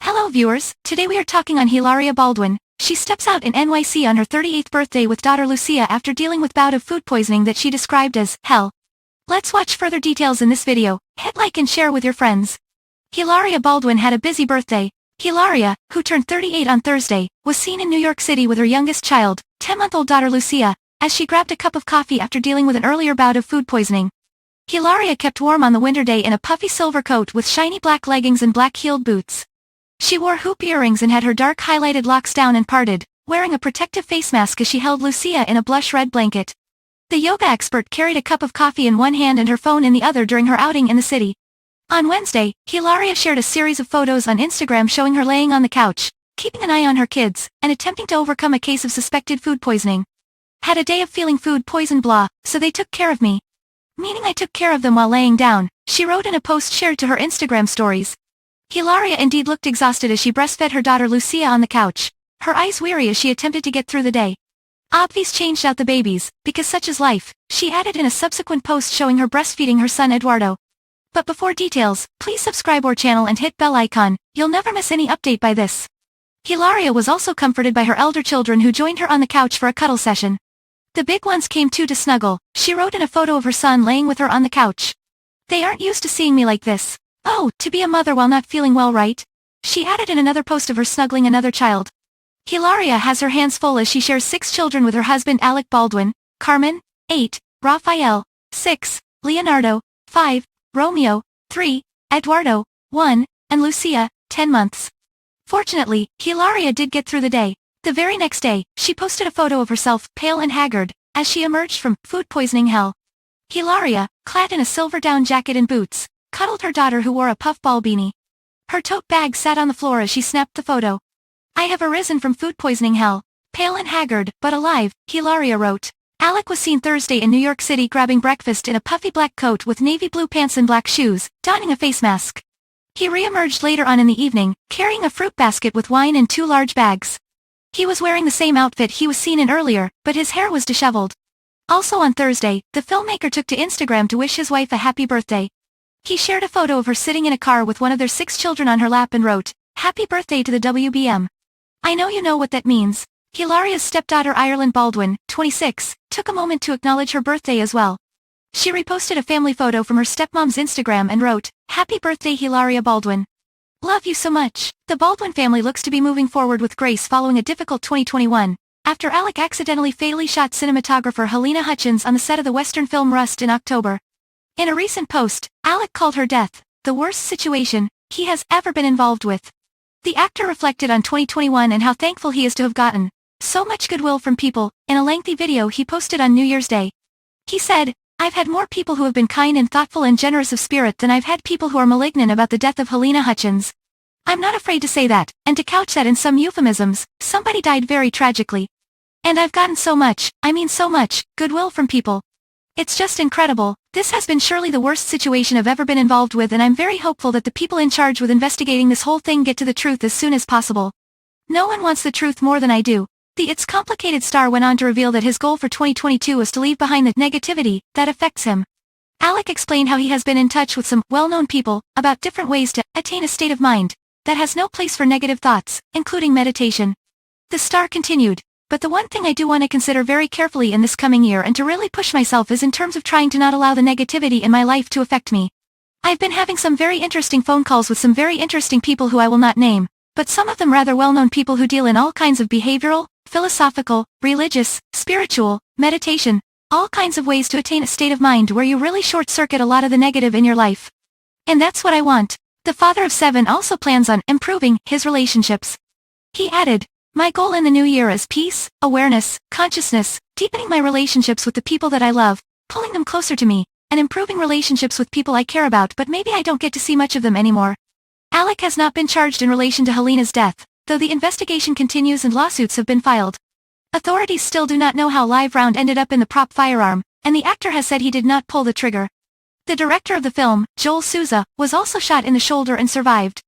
Hello viewers, today we are talking on Hilaria Baldwin. She steps out in NYC on her 38th birthday with daughter Lucia after dealing with bout of food poisoning that she described as hell. Let's watch further details in this video. Hit like and share with your friends. Hilaria Baldwin had a busy birthday. Hilaria, who turned 38 on Thursday, was seen in New York City with her youngest child, 10-month-old daughter Lucia, as she grabbed a cup of coffee after dealing with an earlier bout of food poisoning. Hilaria kept warm on the winter day in a puffy silver coat with shiny black leggings and black-heeled boots. She wore hoop earrings and had her dark highlighted locks down and parted, wearing a protective face mask as she held Lucia in a blush red blanket. The yoga expert carried a cup of coffee in one hand and her phone in the other during her outing in the city. On Wednesday, Hilaria shared a series of photos on Instagram showing her laying on the couch, keeping an eye on her kids, and attempting to overcome a case of suspected food poisoning. Had a day of feeling food poison blah, so they took care of me. Meaning I took care of them while laying down, she wrote in a post shared to her Instagram stories. Hilaria indeed looked exhausted as she breastfed her daughter Lucia on the couch, her eyes weary as she attempted to get through the day. Obvious changed out the babies, because such is life, she added in a subsequent post showing her breastfeeding her son Eduardo. But before details, please subscribe our channel and hit bell icon, you'll never miss any update by this. Hilaria was also comforted by her elder children who joined her on the couch for a cuddle session. The big ones came too to snuggle, she wrote in a photo of her son laying with her on the couch. They aren't used to seeing me like this. Oh, to be a mother while not feeling well, right? She added in another post of her snuggling another child. Hilaria has her hands full as she shares 6 children with her husband Alec Baldwin, Carmen, 8, Rafael, 6, Leonardo, 5, Romeo, 3, Eduardo, 1, and Lucia, 10 months. Fortunately, Hilaria did get through the day. The very next day, she posted a photo of herself, pale and haggard, as she emerged from food poisoning hell. Hilaria, clad in a silver down jacket and boots, cuddled her daughter who wore a puffball beanie. Her tote bag sat on the floor as she snapped the photo. I have arisen from food poisoning hell, pale and haggard, but alive, Hilaria wrote. Alec was seen Thursday in New York City grabbing breakfast in a puffy black coat with navy blue pants and black shoes, donning a face mask. He re-emerged later on in the evening, carrying a fruit basket with wine and 2 large bags. He was wearing the same outfit he was seen in earlier, but his hair was disheveled. Also on Thursday, the filmmaker took to Instagram to wish his wife a happy birthday. He shared a photo of her sitting in a car with one of their 6 children on her lap and wrote, "Happy birthday to the WBM. I know you know what that means." Hilaria's stepdaughter Ireland Baldwin, 26, took a moment to acknowledge her birthday as well. She reposted a family photo from her stepmom's Instagram and wrote, "Happy birthday Hilaria Baldwin. Love you so much." The Baldwin family looks to be moving forward with grace following a difficult 2021, after Alec accidentally fatally shot cinematographer Halyna Hutchins on the set of the Western film Rust in October. In a recent post, Alec called her death the worst situation he has ever been involved with. The actor reflected on 2021 and how thankful he is to have gotten so much goodwill from people in a lengthy video he posted on New Year's Day. He said, "I've had more people who have been kind and thoughtful and generous of spirit than I've had people who are malignant about the death of Halyna Hutchins. I'm not afraid to say that, and to couch that in some euphemisms, somebody died very tragically. And I've gotten so much, I mean so much, goodwill from people. It's just incredible. This has been surely the worst situation I've ever been involved with, and I'm very hopeful that the people in charge with investigating this whole thing get to the truth as soon as possible. No one wants the truth more than I do." The It's Complicated star went on to reveal that his goal for 2022 is to leave behind the negativity that affects him. Alec explained how he has been in touch with some well-known people about different ways to attain a state of mind that has no place for negative thoughts, including meditation. The star continued, "But the one thing I do want to consider very carefully in this coming year and to really push myself is in terms of trying to not allow the negativity in my life to affect me. I've been having some very interesting phone calls with some very interesting people who I will not name, but some of them rather well-known people who deal in all kinds of behavioral, philosophical, religious, spiritual, meditation, all kinds of ways to attain a state of mind where you really short-circuit a lot of the negative in your life. And that's what I want." The father of 7 also plans on improving his relationships. He added, "My goal in the new year is peace, awareness, consciousness, deepening my relationships with the people that I love, pulling them closer to me, and improving relationships with people I care about but maybe I don't get to see much of them anymore." Alec has not been charged in relation to Halyna's death, though the investigation continues and lawsuits have been filed. Authorities still do not know how live round ended up in the prop firearm, and the actor has said he did not pull the trigger. The director of the film, Joel Souza, was also shot in the shoulder and survived.